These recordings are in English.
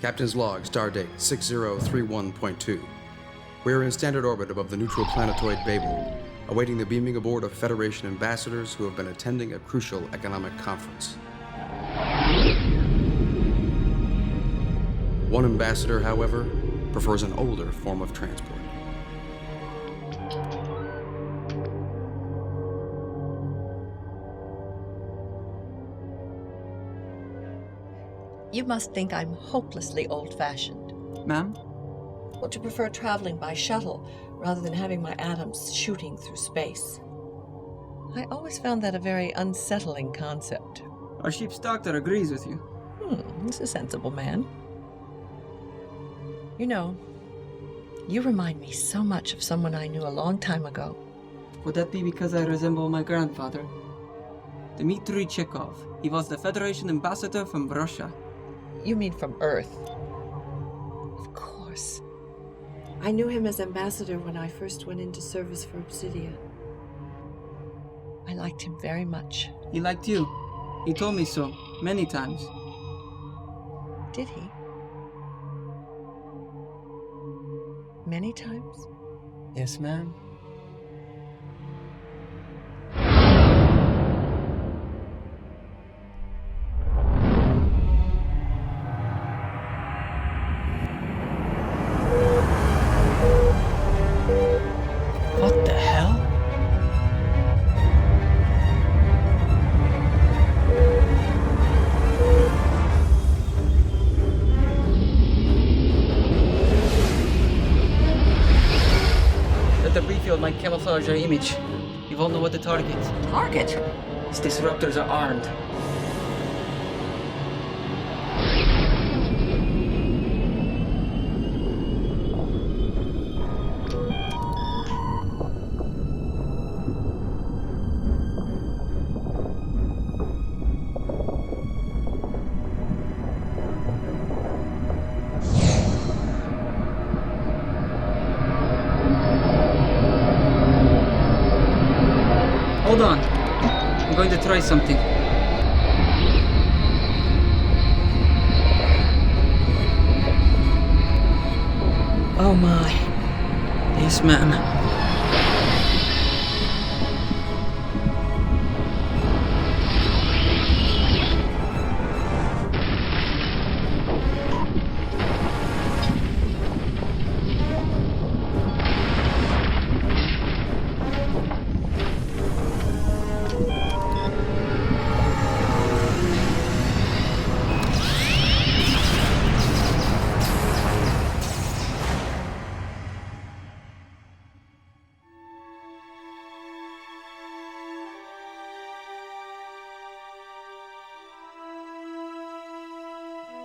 Captain's log, stardate 6031.2. We are in standard orbit above the neutral planetoid Babel, awaiting the beaming aboard of Federation ambassadors who have been attending a crucial economic conference. One ambassador, however, prefers an older form of transport. You must think I'm hopelessly old-fashioned. Ma'am? Would you prefer traveling by shuttle rather than having my atoms shooting through space? I always found that a very unsettling concept. Our ship's doctor agrees with you. He's a sensible man. You know, you remind me so much of someone I knew a long time ago. Would that be because I resemble my grandfather? Dmitri Chekov. He was the Federation ambassador from Russia. You mean from Earth? Of course. I knew him as ambassador when I first went into service for Obsidia. I liked him very much. He liked you. He told me so, many times. Did he? Many times? Yes, ma'am. What the hell? The debris field might camouflage our image. We won't know what the target. Target? These disruptors are armed. Hold on. I'm going to try something. Oh my. Yes, ma'am.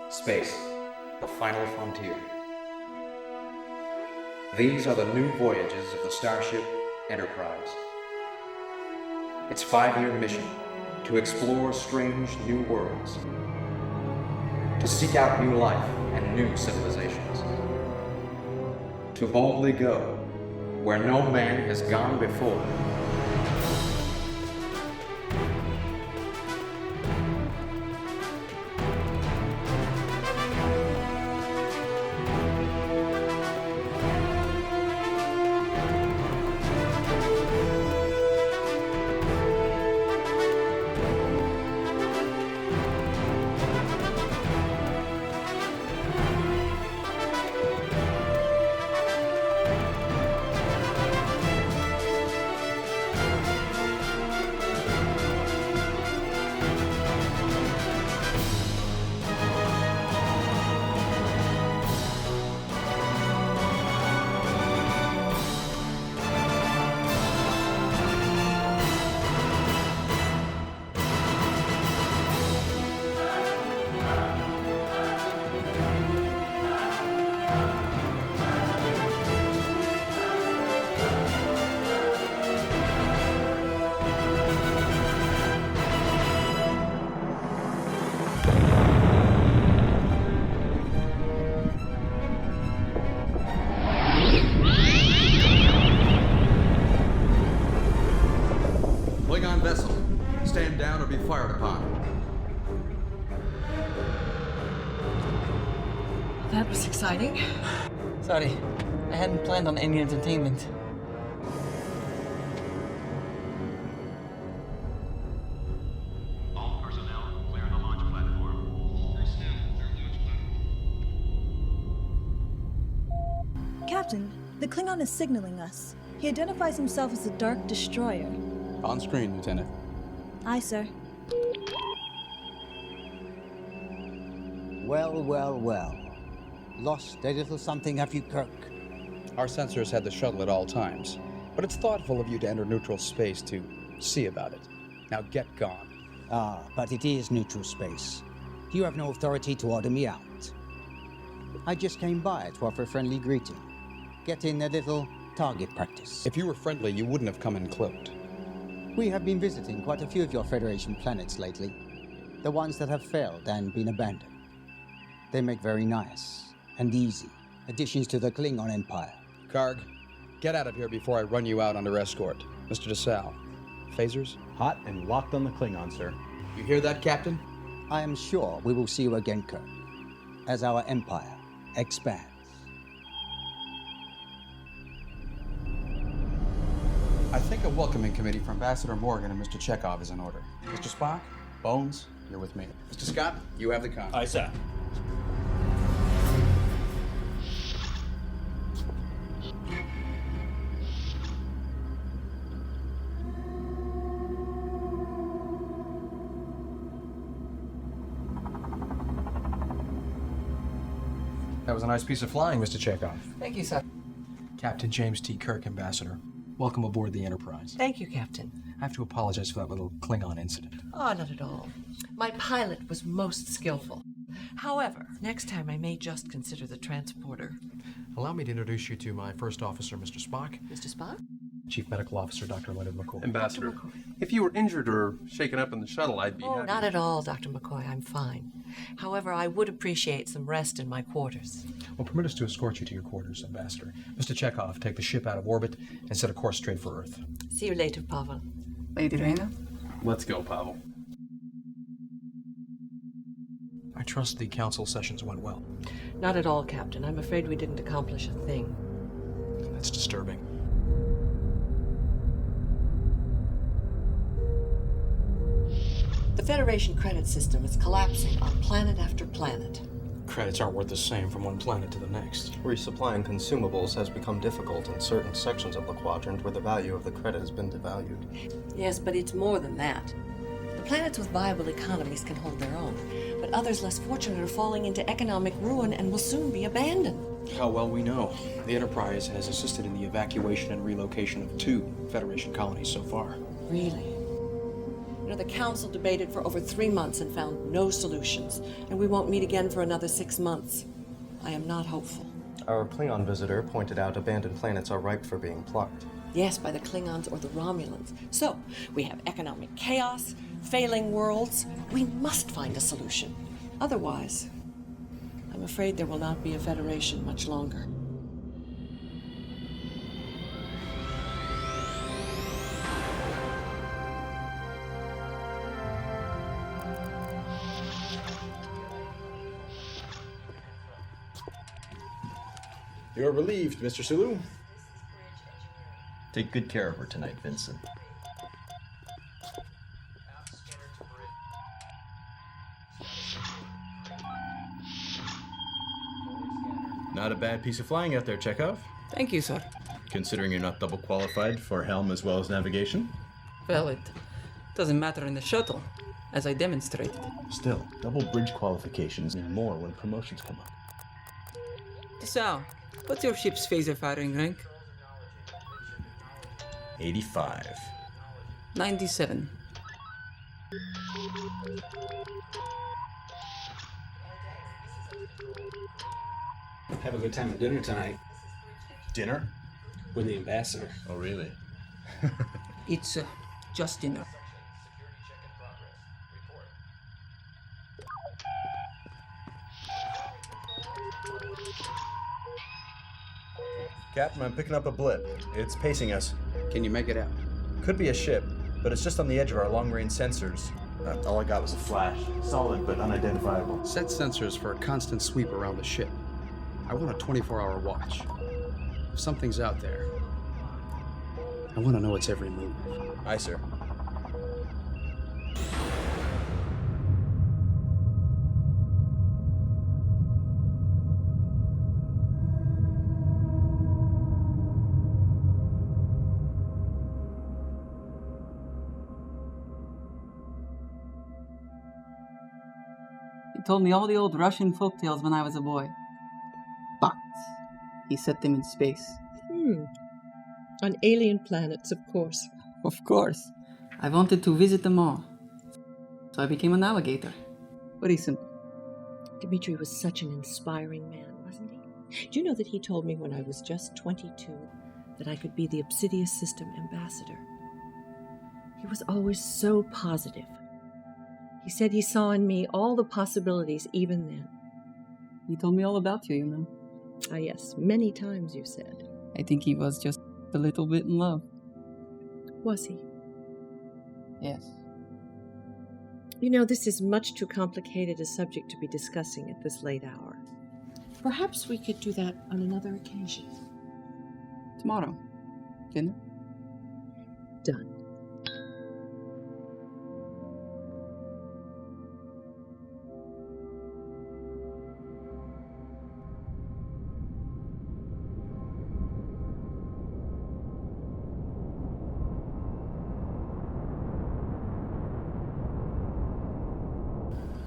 Space, the final frontier. These are the new voyages of the starship Enterprise. Its 5-year mission to explore strange new worlds, to seek out new life and new civilizations, to boldly go where no man has gone before. Stand down or be fired upon. That was exciting. Sorry, I hadn't planned on any entertainment. All personnel clear the launch platform. Captain, the Klingon is signaling us. He identifies himself as the Dark Destroyer. On screen, Lieutenant. Aye, sir. Well, well, well. Lost a little something, have you, Kirk? Our sensors had the shuttle at all times, but it's thoughtful of you to enter neutral space to see about it. Now get gone. Ah, but it is neutral space. You have no authority to order me out. I just came by to offer a friendly greeting. Get in a little target practice. If you were friendly, you wouldn't have come in cloaked. We have been visiting quite a few of your Federation planets lately. The ones that have failed and been abandoned. They make very nice and easy additions to the Klingon Empire. Karg, get out of here before I run you out under escort. Mr. DeSalle, phasers? Hot and locked on the Klingon, sir. You hear that, Captain? I am sure we will see you again, Kirk, as our Empire expands. I think a welcoming committee for Ambassador Morgan and Mr. Chekov is in order. Mr. Spock, Bones, you're with me. Mr. Scott, you have the con. Aye, sir. That was a nice piece of flying, Mr. Chekov. Thank you, sir. Captain James T. Kirk, Ambassador. Welcome aboard the Enterprise. Thank you, Captain. I have to apologize for that little Klingon incident. Oh, not at all. My pilot was most skillful. However, next time I may just consider the transporter. Allow me to introduce you to my first officer, Mr. Spock, Mr. Spock? Chief Medical Officer, Dr. Leonard McCoy. Ambassador, Dr. McCoy. if you were injured or shaken up in the shuttle, I'd be Oh, happy. not at all, Dr. McCoy. I'm fine. However, I would appreciate some rest in my quarters. Well, permit us to escort you to your quarters, Ambassador. Mr. Chekov, take the ship out of orbit and set a course straight for Earth. See you later, Pavel. Lady Reyna? Let's go, Pavel. I trust the council sessions went well. Not at all, Captain. I'm afraid we didn't accomplish a thing. That's disturbing. The Federation credit system is collapsing on planet after planet. Credits aren't worth the same from one planet to the next. Resupplying consumables has become difficult in certain sections of the quadrant where the value of the credit has been devalued. Yes, but it's more than that. The planets with viable economies can hold their own, but others less fortunate are falling into economic ruin and will soon be abandoned. How well we know. The Enterprise has assisted in the evacuation and relocation of 2 Federation colonies so far. Really? You know, the Council debated for over 3 months and found no solutions, and we won't meet again for another 6 months. I am not hopeful. Our Klingon visitor pointed out abandoned planets are ripe for being plucked. Yes, by the Klingons or the Romulans. So, we have economic chaos, failing worlds. We must find a solution. Otherwise, I'm afraid there will not be a Federation much longer. You're relieved, Mr. Sulu. Take good care of her tonight, Vincent. Not a bad piece of flying out there, Chekov. Thank you, sir. Considering you're not double qualified for helm as well as navigation. Well, it doesn't matter in the shuttle, as I demonstrated. Still, double bridge qualifications mean more when promotions come up. So, what's your ship's phaser firing rank? 85. 97. Have a good time at dinner tonight Dinner? with the ambassador. Oh, really? It's just dinner. Captain, I'm picking up a blip. It's pacing us. Can you make it out? Could be a ship, but it's just on the edge of our long-range sensors. All I got was a flash. Solid, but unidentifiable. Set sensors for a constant sweep around the ship. I want a 24-hour watch. If something's out there, I want to know its every move. Aye, sir. He told me all the old Russian folktales when I was a boy. But he set them in space. On alien planets, of course. Of course. I wanted to visit them all. So I became a navigator. Very simple. Dmitri was such an inspiring man, wasn't he? Do you know that he told me when I was just 22 that I could be the Obsidian System ambassador? He was always so positive. He said he saw in me all the possibilities even then. He told me all about you, you know. Ah, yes, many times you said. I think he was just a little bit in love. Was he? Yes. You know, this is much too complicated a subject to be discussing at this late hour. Perhaps we could do that on another occasion. Tomorrow. Dinner? Done.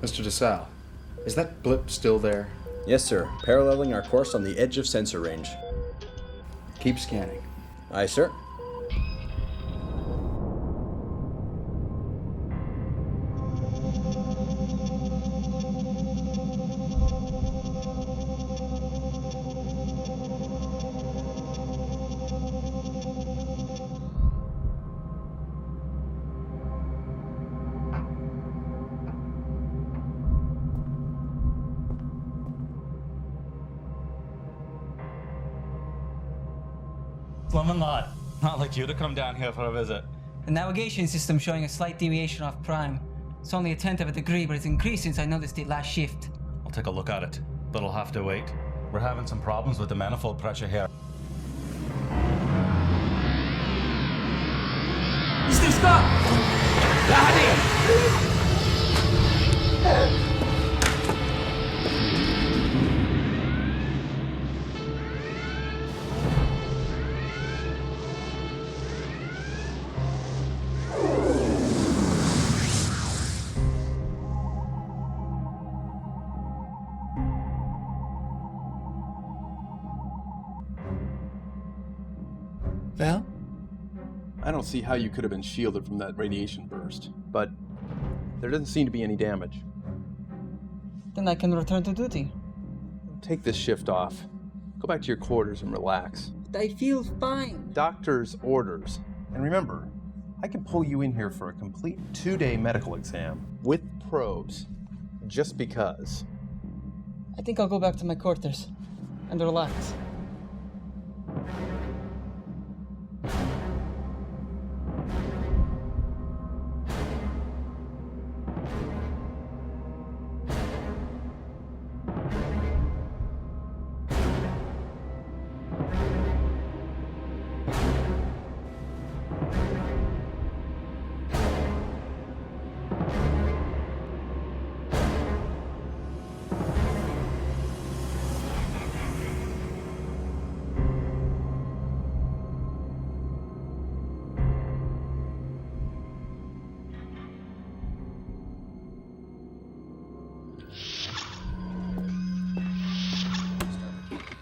Mr. DeSalle, is that blip still there? Yes, sir. Paralleling our course on the edge of sensor range. Keep scanning. Aye, sir. Slim lot. Not like you to come down here for a visit. The navigation system showing a slight deviation off prime. It's only 1/10 of a degree, but it's increased since I noticed it last shift. I'll take a look at it, but I'll have to wait. We're having some problems with the manifold pressure here. Mr. Scott! Well? I don't see how you could have been shielded from that radiation burst, but there doesn't seem to be any damage. Then I can return to duty. Take this shift off. Go back to your quarters and relax. But I feel fine. Doctor's orders. And remember, I can pull you in here for a complete 2-day medical exam with probes, just because. I think I'll go back to my quarters and relax.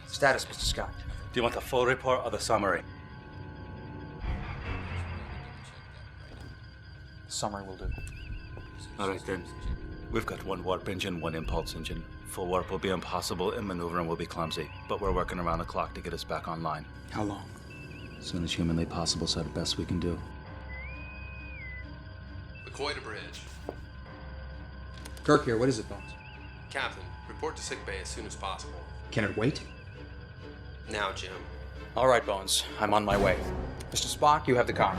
Status, Mr. Scott. Do you want the full report or the summary? Summary will do. All right then. We've got one warp engine, one impulse engine. Full warp will be impossible and maneuvering will be clumsy, but we're working around the clock to get us back online. How long? As soon as humanly possible, so the best we can do. McCoy to bridge. Kirk here. What is it, Bones? Captain, report to sickbay as soon as possible. Can it wait? Now, Jim. All right, Bones. I'm on my way. Mr. Spock, you have the cock.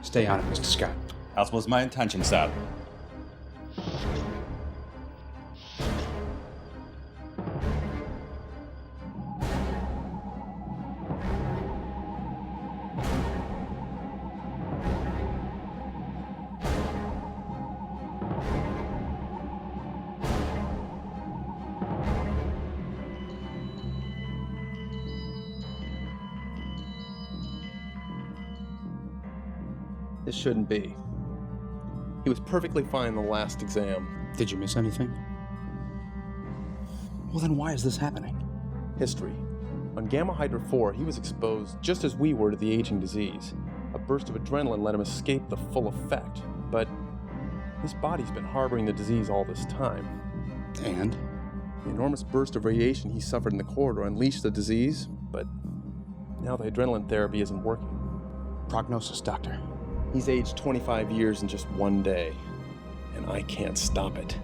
Stay on it, Mr. Scott. As was my intention, sir. This shouldn't be. He was perfectly fine the last exam. Did you miss anything? Well, then why is this happening? History. On Gamma Hydra 4, he was exposed just as we were to the aging disease. A burst of adrenaline let him escape the full effect, but his body's been harboring the disease all this time. And? The enormous burst of radiation he suffered in the corridor unleashed the disease, but now the adrenaline therapy isn't working. Prognosis, Doctor. He's aged 25 years in just one day, and I can't stop it.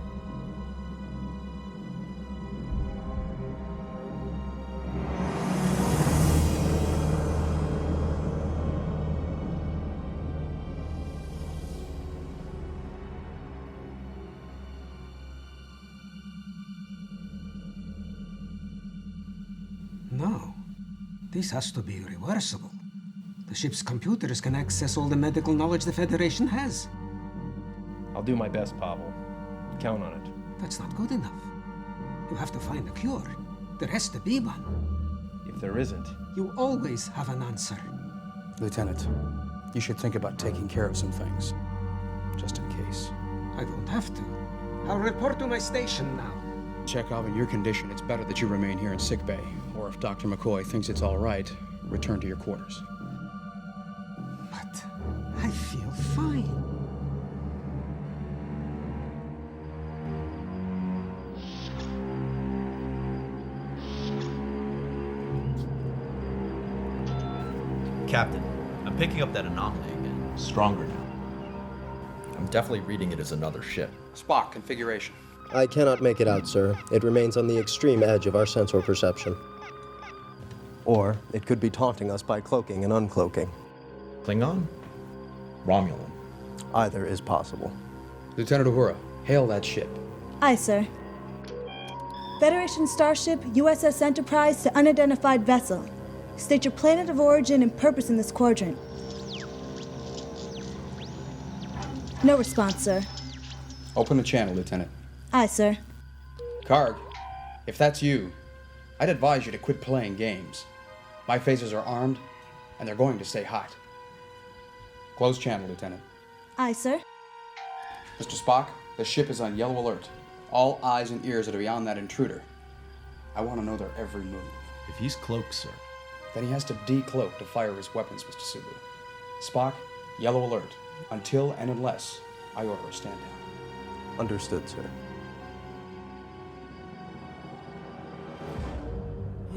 No. This has to be reversible. The ship's computers can access all the medical knowledge the Federation has. I'll do my best, Pavel. Count on it. That's not good enough. You have to find a cure. There has to be one. If there isn't... You always have an answer. Lieutenant, you should think about taking care of some things. Just in case. I don't have to. I'll report to my station now. Chekov, in your condition, it's better that you remain here in sickbay. Or if Dr. McCoy thinks it's all right, return to your quarters. But I feel fine. Captain, I'm picking up that anomaly again. Stronger now. I'm definitely reading it as another ship. Spock, configuration. I cannot make it out, sir. It remains on the extreme edge of our sensor perception. Or it could be taunting us by cloaking and uncloaking. Klingon? Romulan? Either is possible. Lieutenant Uhura, hail that ship. Aye, sir. Federation starship USS Enterprise to unidentified vessel. State your planet of origin and purpose in this quadrant. No response, sir. Open the channel, Lieutenant. Aye, sir. Karg, if that's you, I'd advise you to quit playing games. My phasers are armed, and they're going to stay hot. Close channel, Lieutenant. Aye, sir. Mr. Spock, the ship is on yellow alert. All eyes and ears are to be on that intruder. I want to know their every move. If he's cloaked, sir. Then he has to decloak to fire his weapons, Mr. Sulu. Spock, yellow alert. Until and unless I order a stand down. Understood, sir.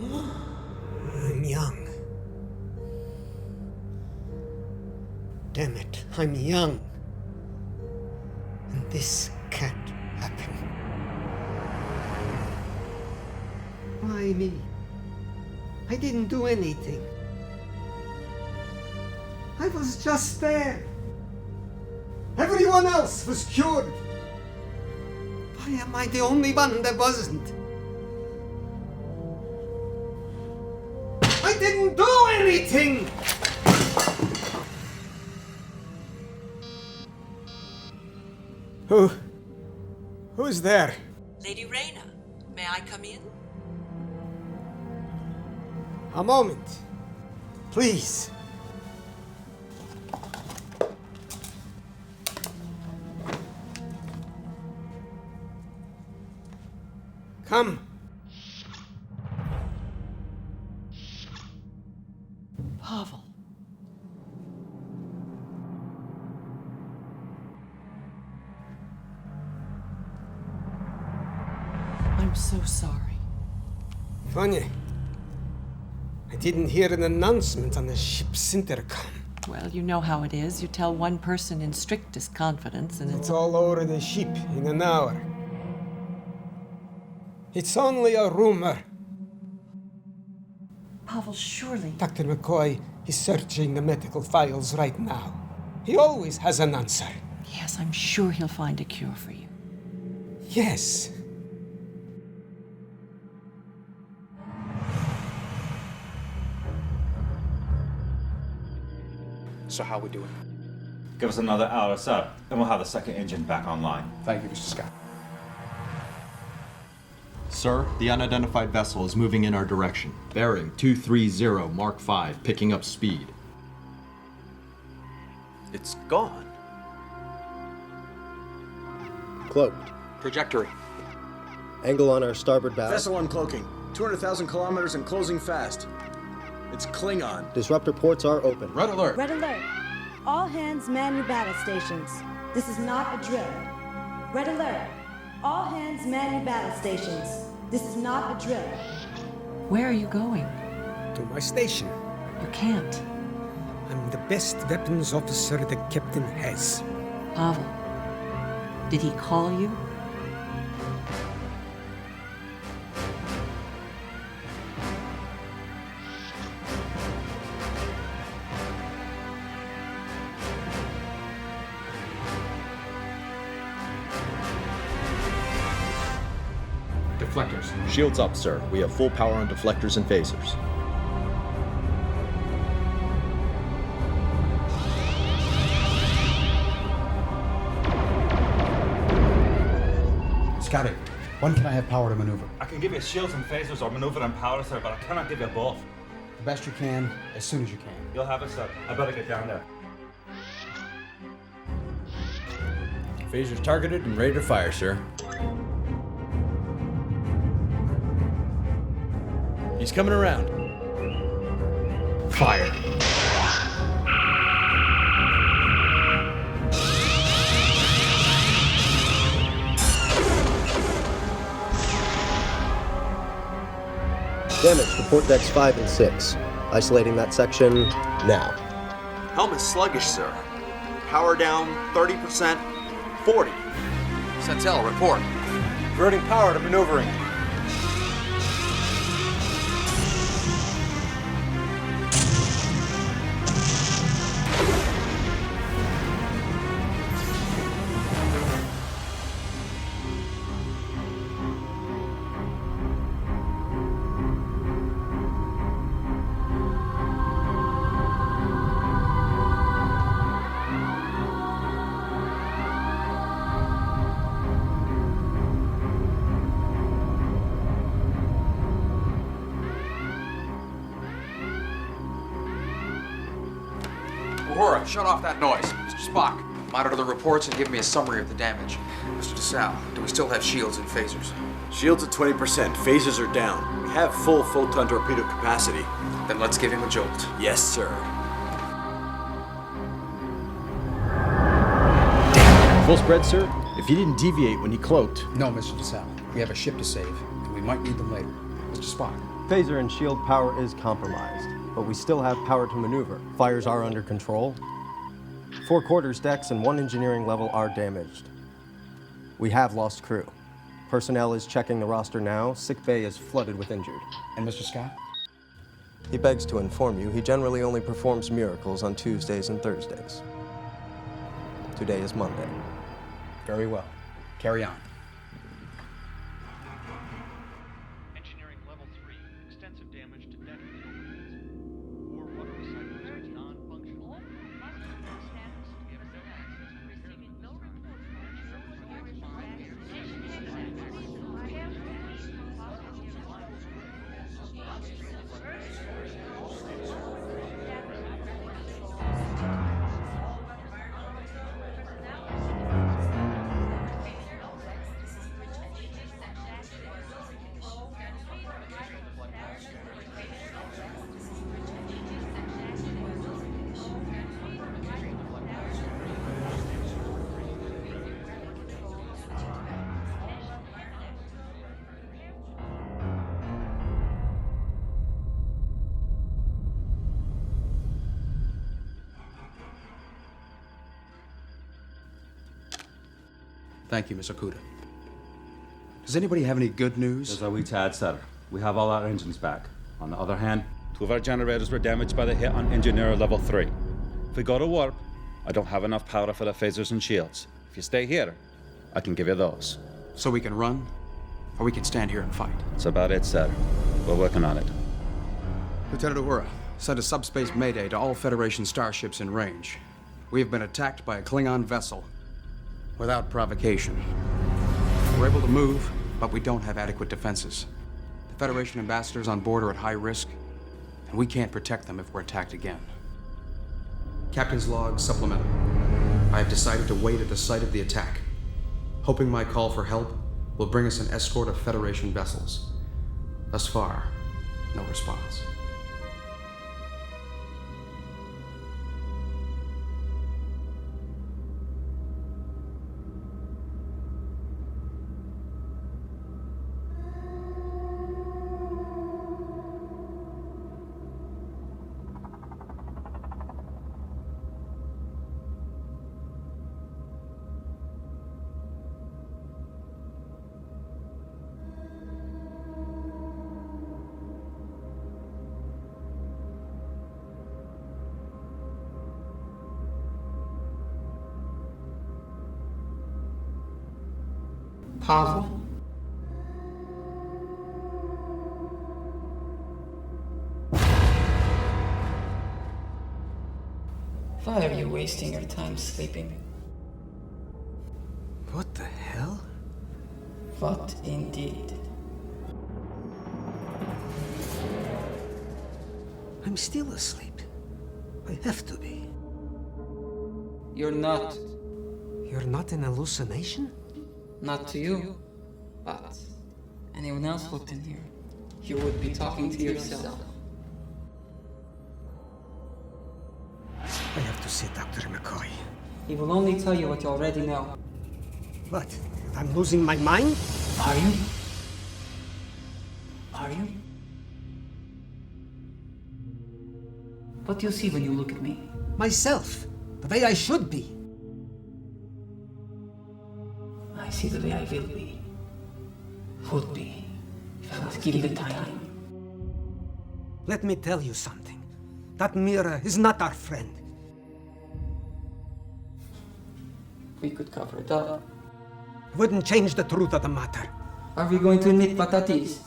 I'm young. Damn it, I'm young. And this can't happen. Why me? I didn't do anything. I was just there. Everyone else was cured. Why am I the only one that wasn't? I didn't do anything! Who's there? Lady Reyna, may I come in? A moment. Please. Come. Pavel. I'm so sorry. Funny. I didn't hear an announcement on the ship's intercom. Well, you know how it is. You tell one person in strictest confidence, and It's all over the ship in an hour. It's only a rumor. Pavel, surely. Dr. McCoy is searching the medical files right now. He always has an answer. Yes, I'm sure he'll find a cure for you. Yes. So how we doing? Give us another hour, sir, and we'll have the second engine back online. Thank you, Mr. Scott. Sir, the unidentified vessel is moving in our direction. Bearing 230 Mark V, picking up speed. It's gone. Cloaked. Trajectory. Angle on our starboard bow. Vessel uncloaking. 200,000 kilometers and closing fast. It's Klingon. Disruptor ports are open. Red alert. Red alert. All hands man your battle stations. This is not a drill. Red alert. All hands man your battle stations. This is not a drill. Where are you going? To my station. You can't. I'm the best weapons officer the captain has. Pavel, did he call you? Deflectors. Shields up, sir. We have full power on deflectors and phasers. Scotty, when can I have power to maneuver? I can give you shields and phasers or maneuver and power, sir, but I cannot give you both. The best you can, as soon as you can. You'll have it, sir. I better get down there. Phasers targeted and ready to fire, sir. He's coming around. Fire. Damage to port decks 5 and 6. Isolating that section now. Helm is sluggish, sir. Power down 30%, 40. Centel, report. Diverting power to maneuvering. Uhura, shut off that noise. Mr. Spock, monitor the reports and give me a summary of the damage. Mr. DeSalle, do we still have shields and phasers? Shields at 20%. Phasers are down. We have full photon torpedo capacity. Then let's give him a jolt. Yes, sir. Full spread, sir? If he didn't deviate when he cloaked. No, Mr. DeSalle. We have a ship to save, and we might need them later. Mr. Spock. Phaser and shield power is compromised, but we still have power to maneuver. Fires are under control. 4 quarters decks and 1 engineering level are damaged. We have lost crew. Personnel is checking the roster now. Sick bay is flooded with injured. And Mr. Scott? He begs to inform you he generally only performs miracles on Tuesdays and Thursdays. Today is Monday. Very well. Carry on. Engineering level 3. Extensive damage to deck components. 4 water recyclers are non-functional. Thank you, Miss Okuda. Does anybody have any good news? As we had, sir. We have all our engines back. On the other hand, 2 of our generators were damaged by the hit on engineer level 3. If we go to warp, I don't have enough power for the phasers and shields. If you stay here, I can give you those. So we can run, or we can stand here and fight. That's about it, sir. We're working on it. Lieutenant Uhura, send a subspace mayday to all Federation starships in range. We have been attacked by a Klingon vessel without provocation. We're able to move, but we don't have adequate defenses. The Federation ambassadors on board are at high risk, and we can't protect them if we're attacked again. Captain's log supplemental. I have decided to wait at the site of the attack, hoping my call for help will bring us an escort of Federation vessels. Thus far, no response. Pavel? Why are you wasting your time sleeping? What the hell? What indeed? I'm still asleep. I have to be. You're not. You're not an hallucination? Not to you. But anyone else looked in here, you would be talking to yourself. I have to see Dr. McCoy. He will only tell you what you already know. What? I'm losing my mind? Are you? Are you? What do you see when you look at me? Myself. The way I should be. I see the way I will be. Would be. If I was given the time. Let me tell you something. That mirror is not our friend. We could cover it up. Wouldn't change the truth of the matter. Are we going to admit what that is?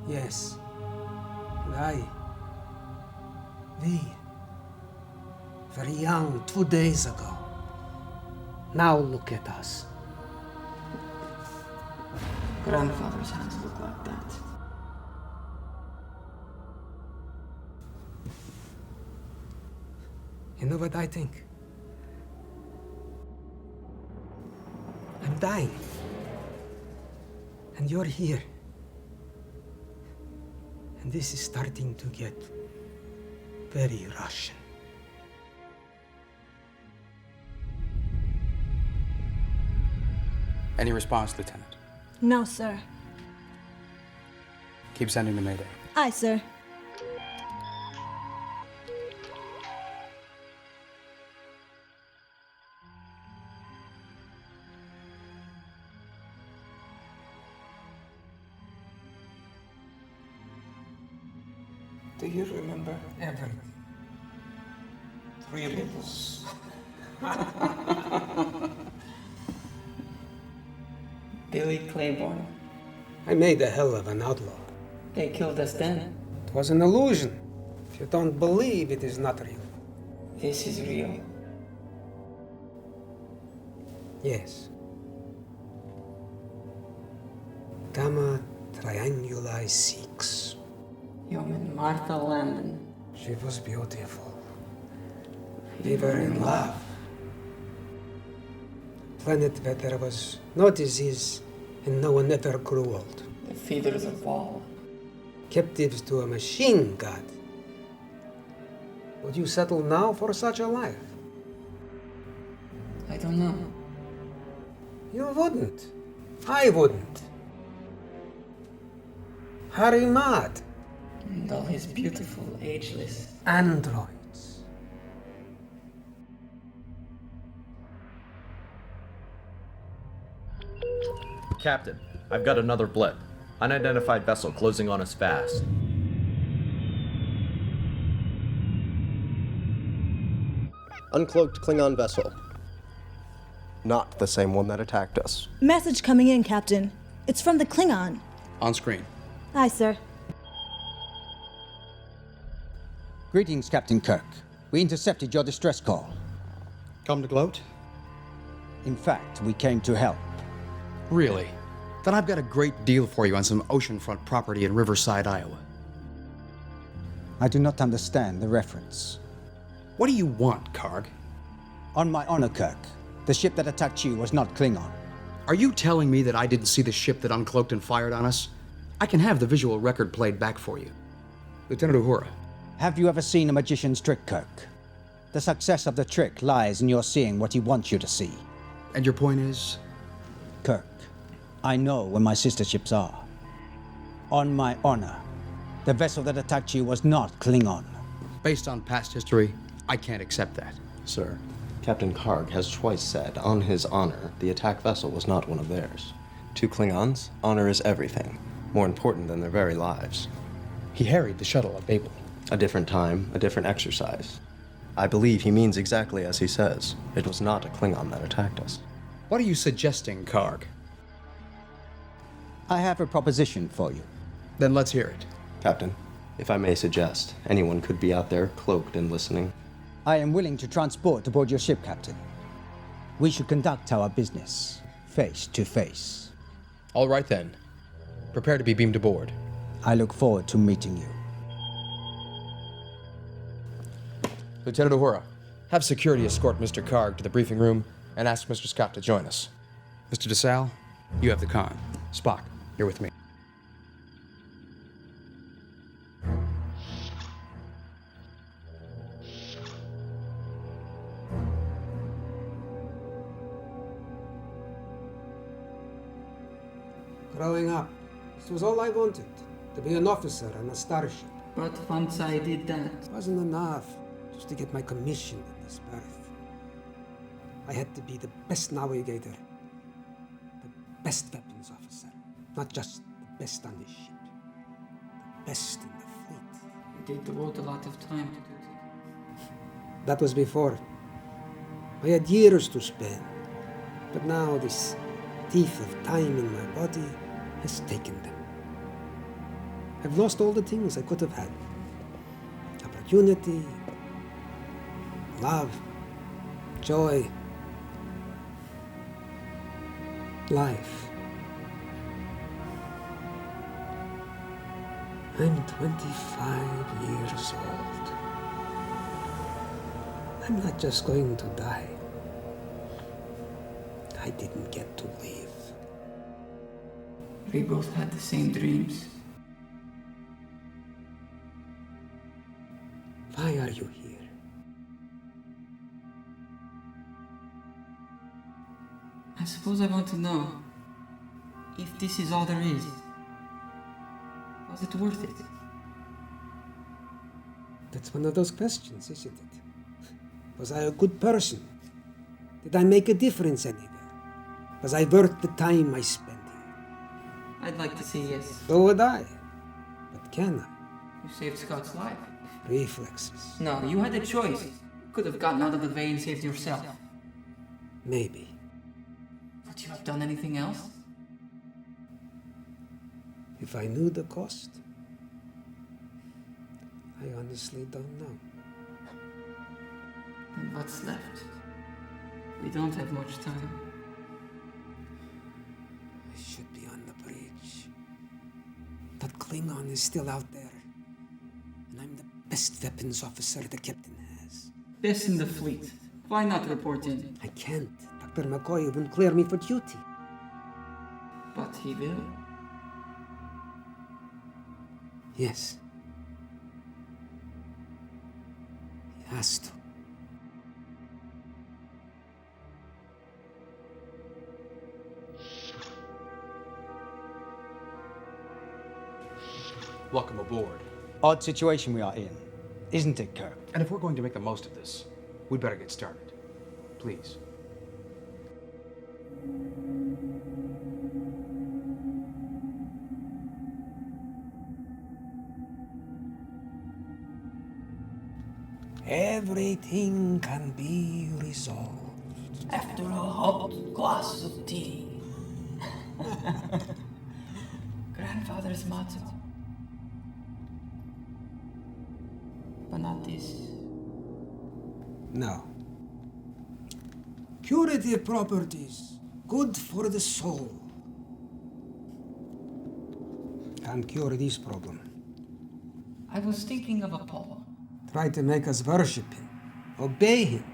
Yes. And we. Very young, 2 days ago. Now look at us. Grandfather's hands look like that. You know what I think? I'm dying. And you're here. And this is starting to get very Russian. Any response, Lieutenant? No, sir. Keep sending the Mayday. Aye, sir. Do you remember? Everything. Three riddles. Billy Claiborne. I made a hell of an outlaw. They killed us then. It was an illusion. If you don't believe, it is not real. This is real. Yes. Gamma Trianguli 6. Human Martha Landon. She was beautiful. We were in love. Planet where there was no disease and no one ever grew old. The feeders of Wall. Captives to a machine god. Would you settle now for such a life? I don't know. You wouldn't. I wouldn't. Harry Mudd. And all his beautiful, ageless androids. Captain, I've got another blip. Unidentified vessel closing on us fast. Uncloaked Klingon vessel. Not the same one that attacked us. Message coming in, Captain. It's from the Klingon. On screen. Aye, sir. Greetings, Captain Kirk. We intercepted your distress call. Come to gloat? In fact, we came to help. Really? Then I've got a great deal for you on some oceanfront property in Riverside, Iowa. I do not understand the reference. What do you want, Karg? On my honor, Kirk, the ship that attacked you was not Klingon. Are you telling me that I didn't see the ship that uncloaked and fired on us? I can have the visual record played back for you. Lieutenant Uhura. Have you ever seen a magician's trick, Kirk? The success of the trick lies in your seeing what he wants you to see. And your point is? Kirk, I know where my sister ships are. On my honor, the vessel that attacked you was not Klingon. Based on past history, I can't accept that. Sir, Captain Karg has twice said, on his honor, the attack vessel was not one of theirs. To Klingons, honor is everything, more important than their very lives. He harried the shuttle at Babel. A different time, a different exercise. I believe he means exactly as he says. It was not a Klingon that attacked us. What are you suggesting, Karg? I have a proposition for you. Then let's hear it. Captain, if I may suggest, anyone could be out there cloaked and listening. I am willing to transport aboard your ship, Captain. We should conduct our business face to face. All right then. Prepare to be beamed aboard. I look forward to meeting you. Lieutenant Uhura, have security escort Mr. Karg to the briefing room and ask Mr. Scott to join us. Mr. DeSalle, you have the con. Spock, you're with me. Growing up, this was all I wanted, to be an officer on a starship. But once I did that... It wasn't enough just to get my commission in this berth. I had to be the best navigator, the best weapons officer, not just the best on the ship, the best in the fleet. You did devote a lot of time to duty. That was before. I had years to spend, but now this thief of time in my body has taken them. I've lost all the things I could have had. Opportunity, love, joy, life. I'm 25 years old. I'm not just going to die. I didn't get to live. We both had the same dreams. Why are you here? I suppose I want to know if this is all there is. Was it worth it? That's one of those questions, isn't it? Was I a good person? Did I make a difference anywhere? Was I worth the time I spent here? I'd like to say yes. So would I. But can I? You saved Scott's life. Reflexes. No, you had a choice. You could have gotten out of the bay and saved yourself. Maybe. Would you have done anything else? If I knew the cost, I honestly don't know. And what's left? We don't have much time. I should be on the bridge. That Klingon is still out there. And I'm the best weapons officer the captain has. Best in the fleet. Why not report in? I can't. Dr. McCoy won't clear me for duty. But he will. Yes. He has to. Welcome aboard. Odd situation we are in, isn't it, Kirk? And if we're going to make the most of this, we'd better get started. Please. Everything can be resolved. After a hot glass of tea. Grandfather's motto. But not this. No. Curative properties, good for the soul. Can't cure this problem. I was thinking of Apollo. Try to make us worship him, obey him.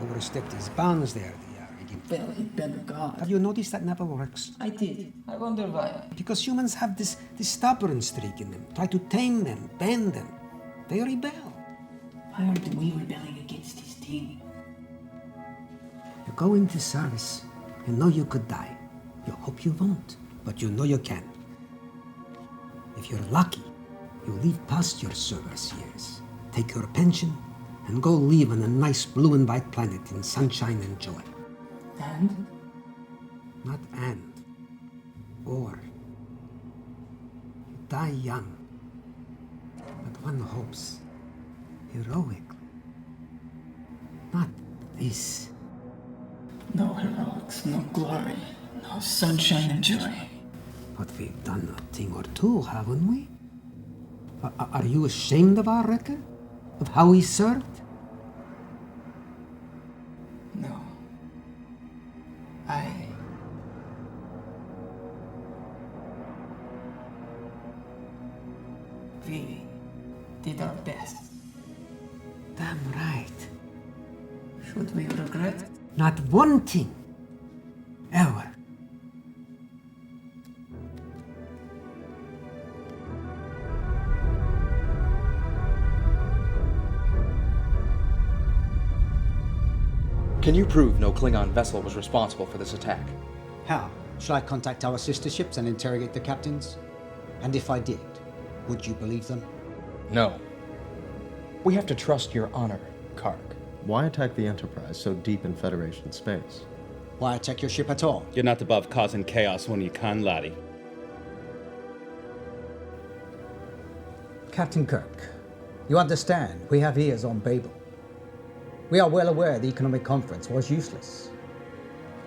Overstep these bounds there, they are again. Well, it better God. Have you noticed that never works? I did. I wonder why. Because humans have this stubborn streak in them. Try to tame them, bend them. They rebel. Why aren't we rebelling against this thing? You go into service. You know you could die. You hope you won't, but you know you can. If you're lucky, you live past your service years, take your pension, and go live on a nice blue and white planet in sunshine and joy. And? Not and. Or. You die young. But one hopes. Heroically. Not this. No heroics, no glory, no sunshine and joy. But we've done a thing or two, haven't we? Are you ashamed of our record? Of how we served? No. We did our best. Damn right. Should we regret? Not one thing. Ever. Can you prove no Klingon vessel was responsible for this attack? How? Shall I contact our sister ships and interrogate the captains? And if I did, would you believe them? No. We have to trust your honor, Karg. Why attack the Enterprise so deep in Federation space? Why attack your ship at all? You're not above causing chaos when you can, laddie. Captain Kirk, you understand, we have ears on Babel. We are well aware the economic conference was useless.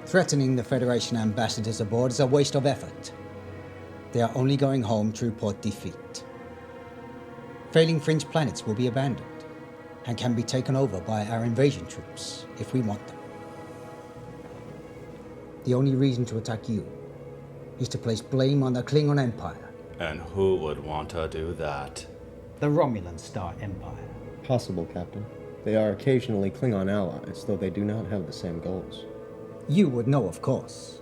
Threatening the Federation ambassadors aboard is a waste of effort. They are only going home to report defeat. Failing fringe planets will be abandoned and can be taken over by our invasion troops if we want them. The only reason to attack you is to place blame on the Klingon Empire. And who would want to do that? The Romulan Star Empire. Possible, Captain. They are occasionally Klingon allies, though they do not have the same goals. You would know, of course.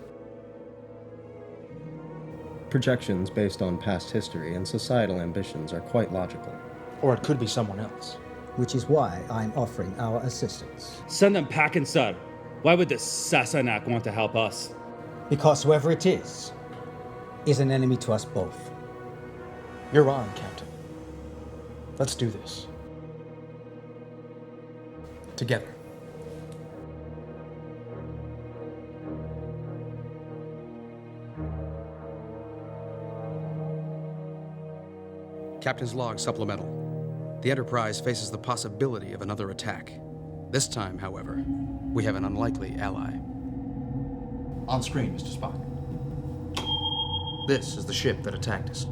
Projections based on past history and societal ambitions are quite logical. Or it could be someone else. Which is why I'm offering our assistance. Send them packing, sir. Why would the Sassenach want to help us? Because whoever it is an enemy to us both. You're on, Captain. Let's do this. Together. Captain's log supplemental. The Enterprise faces the possibility of another attack. This time, however, we have an unlikely ally. On screen, Mr. Spock. This is the ship that attacked us.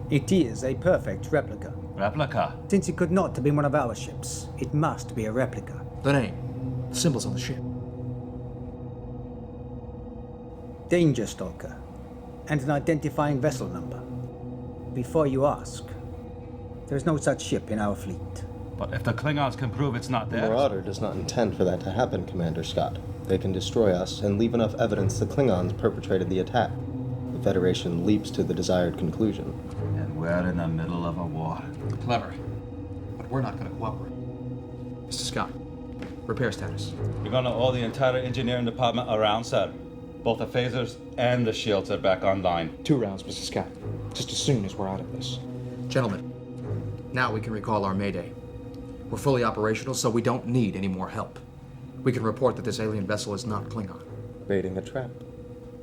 It is a perfect replica. Replica? Since it could not have been one of our ships, it must be a replica. The name, the symbols on the ship. Danger Stalker, and an identifying vessel number. Before you ask, there is no such ship in our fleet. But if the Klingons can prove it's not The theirs... Marauder does not intend for that to happen, Commander Scott. They can destroy us and leave enough evidence the Klingons perpetrated the attack. The Federation leaps to the desired conclusion. And we're in the middle of a war. Clever. But we're not going to cooperate. Mr. Scott, repair status. You're gonna owe the entire engineering department a round, sir. Both the phasers and the shields are back online. 2 rounds, Mr. Scott. Just as soon as we're out of this. Gentlemen, now we can recall our Mayday. We're fully operational, so we don't need any more help. We can report that this alien vessel is not Klingon. Baiting a trap.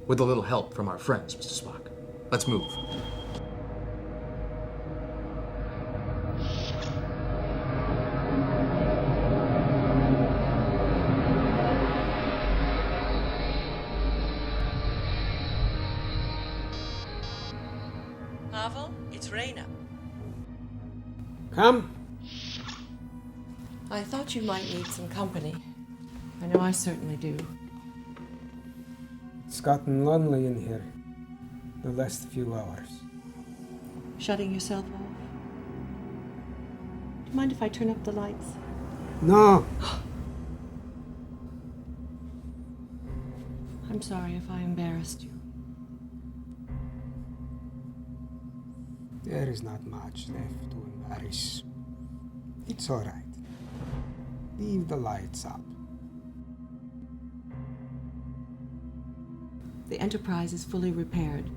With a little help from our friends, Mr. Spock. Let's move. Marvel, it's Raina. Come. I thought you might need some company. I know I certainly do. It's gotten lonely in here the last few hours. Shutting yourself off? Do you mind if I turn up the lights? No. I'm sorry if I embarrassed you. There is not much left to embarrass. It's all right. Leave the lights up. The Enterprise is fully repaired.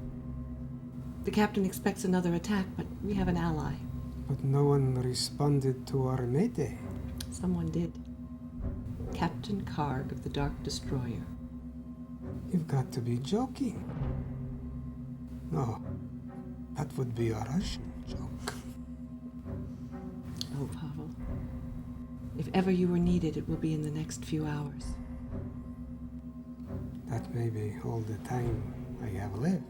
The captain expects another attack, but we have an ally. But no one responded to our mayday. Someone did. Captain Karg of the Dark Destroyer. You've got to be joking. No, that would be a Russian joke. Oh, Pavel. If ever you were needed, it will be in the next few hours. That may be all the time I have left.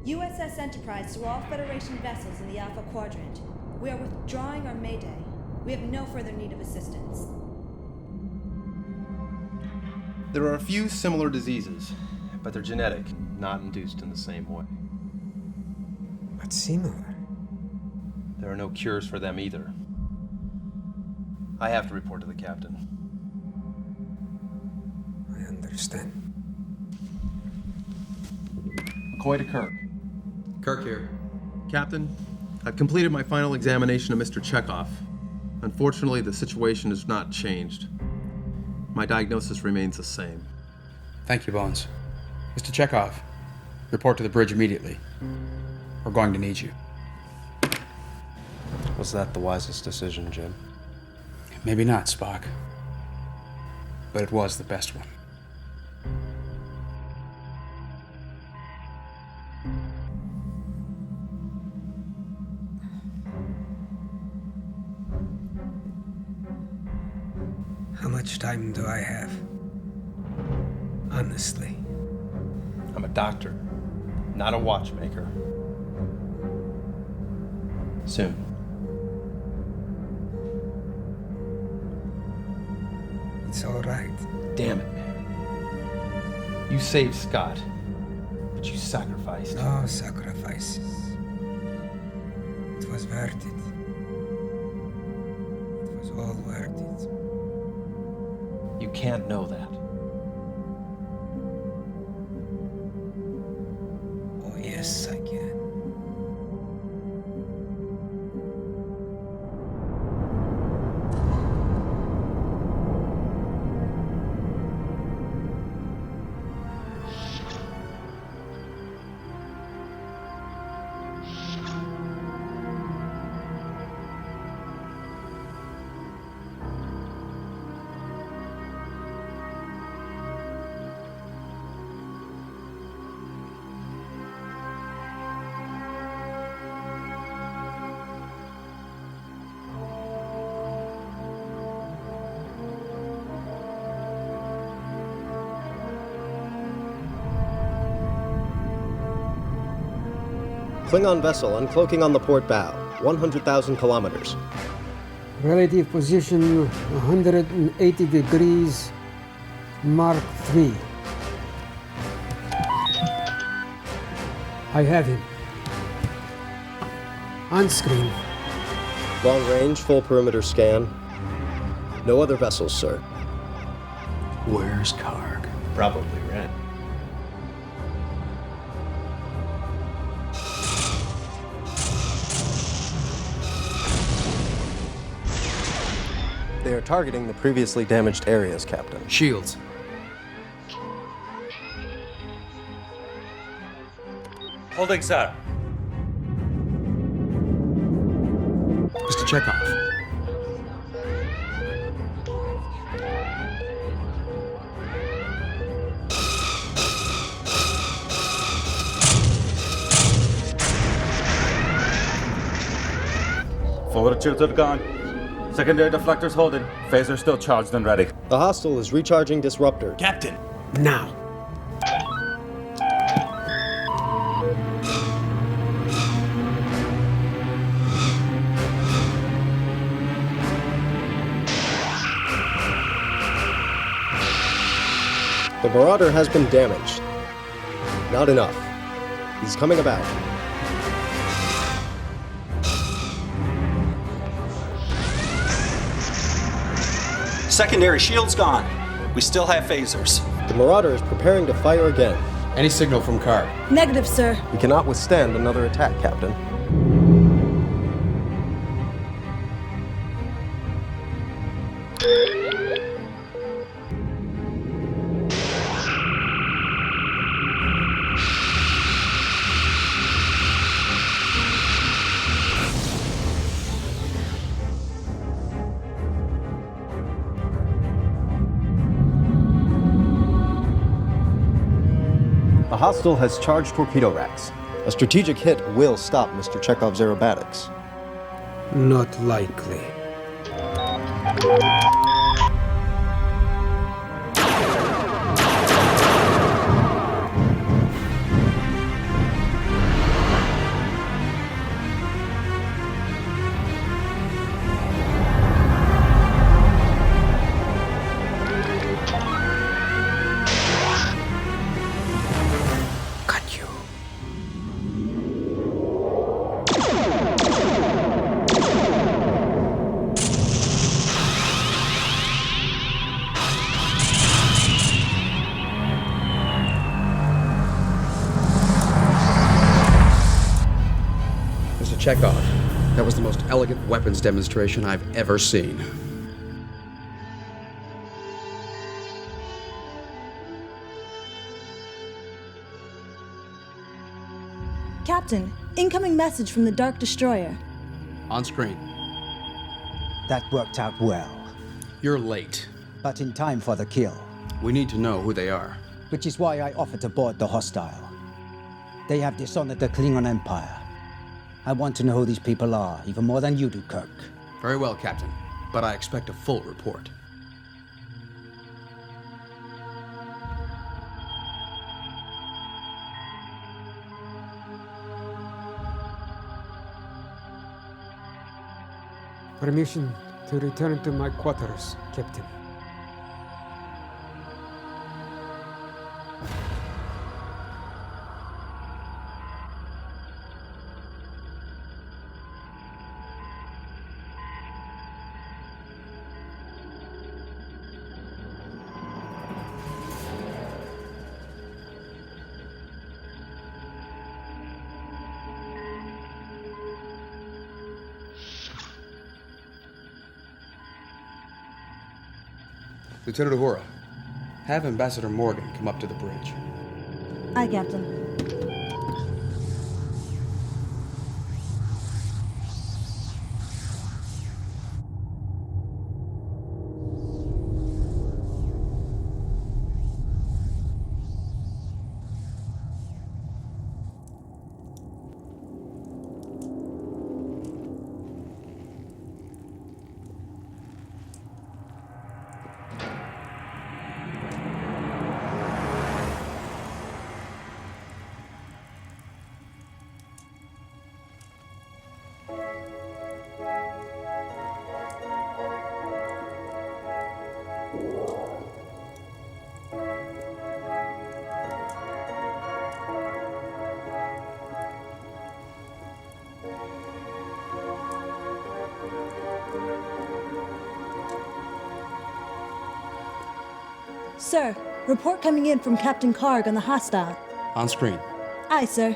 USS Enterprise to all Federation vessels in the Alpha Quadrant. We are withdrawing our mayday. We have no further need of assistance. There are a few similar diseases, but they're genetic, not induced in the same way. But similar? There are no cures for them either. I have to report to the captain. I understand. McCoy to Kirk. Kirk here. Captain, I've completed my final examination of Mr. Chekov. Unfortunately, the situation has not changed. My diagnosis remains the same. Thank you, Bones. Mr. Chekov, report to the bridge immediately. We're going to need you. Was that the wisest decision, Jim? Maybe not, Spock. But it was the best one. How much time do I have? Honestly. I'm a doctor, not a watchmaker. Soon. It's all right. Damn it, man. You saved Scott, but you sacrificed. No sacrifices. It was worth it. It was all worth it. You can't know that. Oh, yes, I can. Klingon vessel uncloaking on the port bow, 100,000 kilometers. Relative position 180 degrees, Mark 3. I have him. On screen. Long range, full perimeter scan. No other vessels, sir. Where's Karg? Probably Ren. They are targeting the previously damaged areas, Captain. Shields. Holding, sir. Mr. Chekov. Forward shields are gone. Secondary deflectors holding. Phaser still charged and ready. The hostile is recharging disruptor. Captain! Now. The Marauder has been damaged. Not enough. He's coming about. Secondary shield's gone. We still have phasers. The Marauder is preparing to fire again. Any signal from Karg? Negative, sir. We cannot withstand another attack, Captain. A hostile has charged torpedo racks. A strategic hit will stop Mr. Chekov's aerobatics. Not likely. Chekov. That was the most elegant weapons demonstration I've ever seen. Captain, incoming message from the Dark Destroyer. On screen. That worked out well. You're late. But in time for the kill. We need to know who they are. Which is why I offered to board the hostile. They have dishonored the Klingon Empire. I want to know who these people are, even more than you do, Kirk. Very well, Captain. But I expect a full report. Permission to return to my quarters, Captain. Lieutenant Uhura, have Ambassador Morgan come up to the bridge. Aye, Captain. Sir, report coming in from Captain Karg on the hostile. On screen. Aye, sir.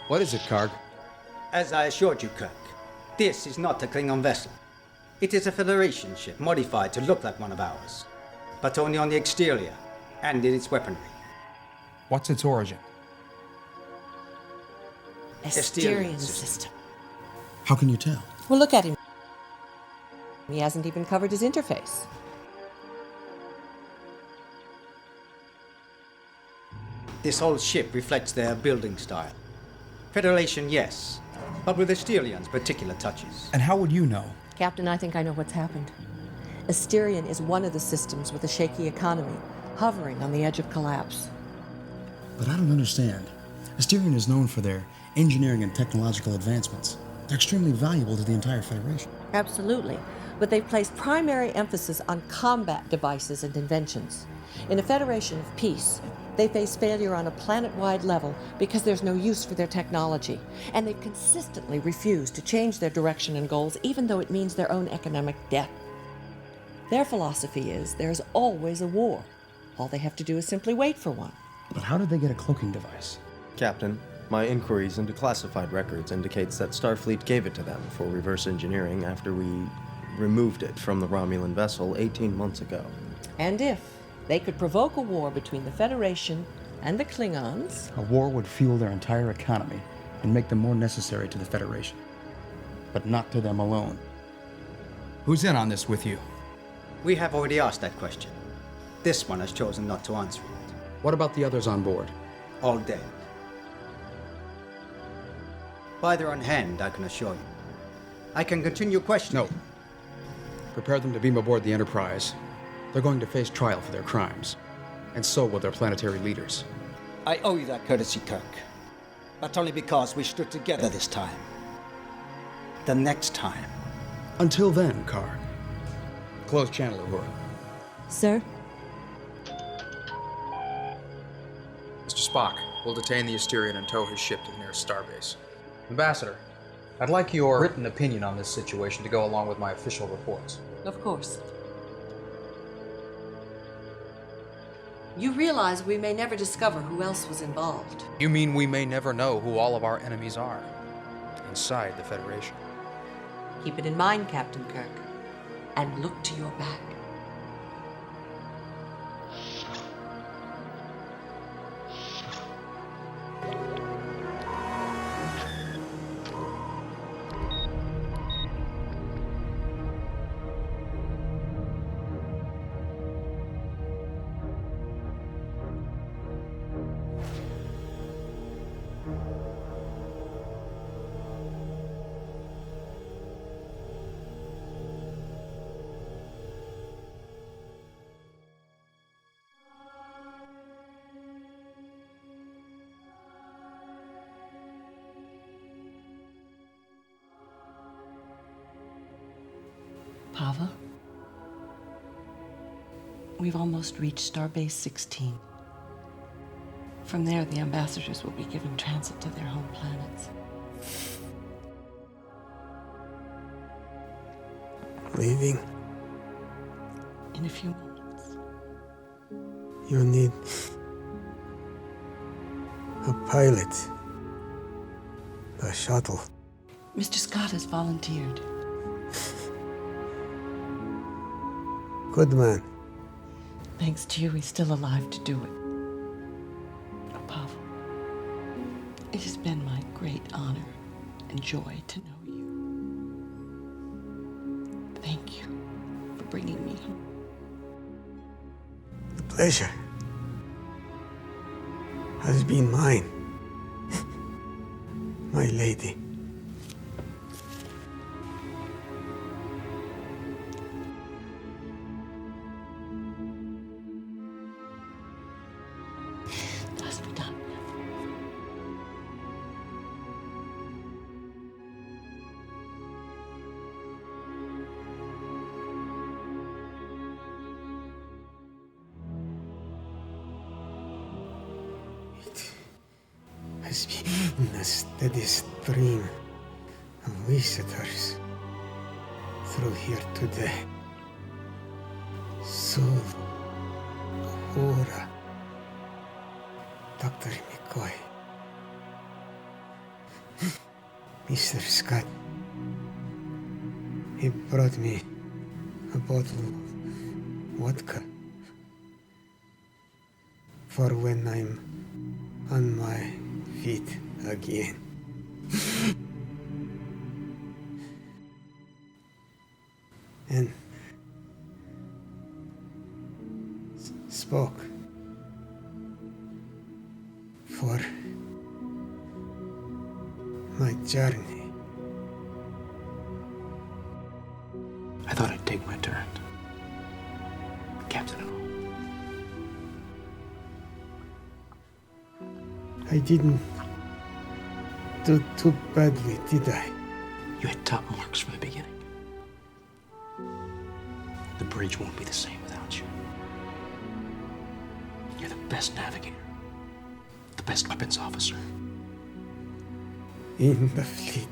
What is it, Karg? As I assured you, Kirk, this is not a Klingon vessel. It is a Federation ship modified to look like one of ours, but only on the exterior and in its weaponry. What's its origin? Asterian system. How can you tell? Well, look at him. He hasn't even covered his interface. This whole ship reflects their building style. Federation, yes, but with Asterian's particular touches. And how would you know? Captain, I think I know what's happened. Asterian is one of the systems with a shaky economy, hovering on the edge of collapse. But I don't understand. Asterian is known for their engineering and technological advancements. They're extremely valuable to the entire Federation. Absolutely. but they've placed primary emphasis on combat devices and inventions. In a Federation of peace, they face failure on a planet-wide level because there's no use for their technology, and they've consistently refused to change their direction and goals, even though it means their own economic death. Their philosophy is there's always a war. All they have to do is simply wait for one. But how did they get a cloaking device? Captain, my inquiries into classified records indicates that Starfleet gave it to them for reverse engineering after we removed it from the Romulan vessel 18 months ago. And if they could provoke a war between the Federation and the Klingons, A war would fuel their entire economy and make them more necessary to the Federation. But not to them alone. Who's in on this with you? We have already asked that question. This one has chosen not to answer it. What about the others on board? All dead. By their own hand, I can assure you. I can continue questioning. No. Prepare them to beam aboard the Enterprise. They're going to face trial for their crimes. And so will their planetary leaders. I owe you that courtesy, Kirk. But only because we stood together this time. The next time. Until then, Karg. Close channel, Uhura. Sir? Mr. Spock, we'll detain the Asterion and tow his ship to the nearest starbase. Ambassador, I'd like your written opinion on this situation to go along with my official reports. of course. You realize we may never discover who else was involved. You mean we may never know who all of our enemies are inside the Federation? Keep it in mind, Captain Kirk, and look to your back. Pava, we've almost reached Starbase 16. From there, the ambassadors will be given transit to their home planets. Leaving? In a few moments. You need a pilot. A shuttle. Mr. Scott has volunteered. Good man. Thanks to you, he's still alive to do it. Oh, Pavel, it has been my great honor and joy to know you. Thank you for bringing me home. The pleasure has been mine, my lady. Has been a steady stream of visitors through here today. Sul, Uhura, Dr. McCoy, Mr. Scott. He brought me a bottle of vodka for when I'm on my feet again. And spoke for my journey. I thought I'd take my turn. Captain and all. I didn't do too badly, did I? You had top marks from the beginning. The bridge won't be the same without you. You're the best navigator, the best weapons officer in the fleet.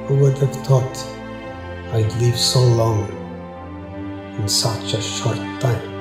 Who would have thought I'd live so long in such a short time?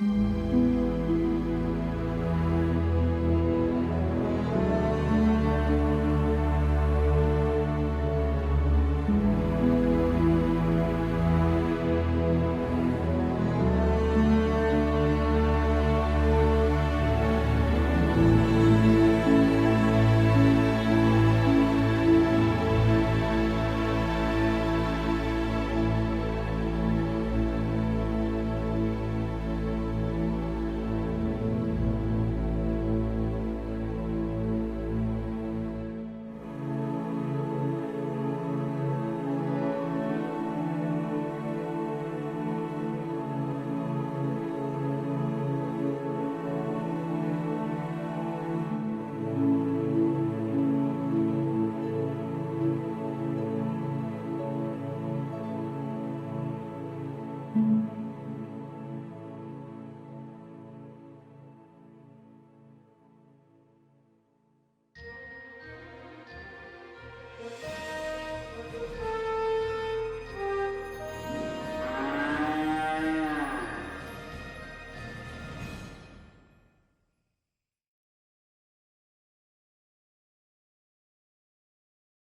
Mm-hmm.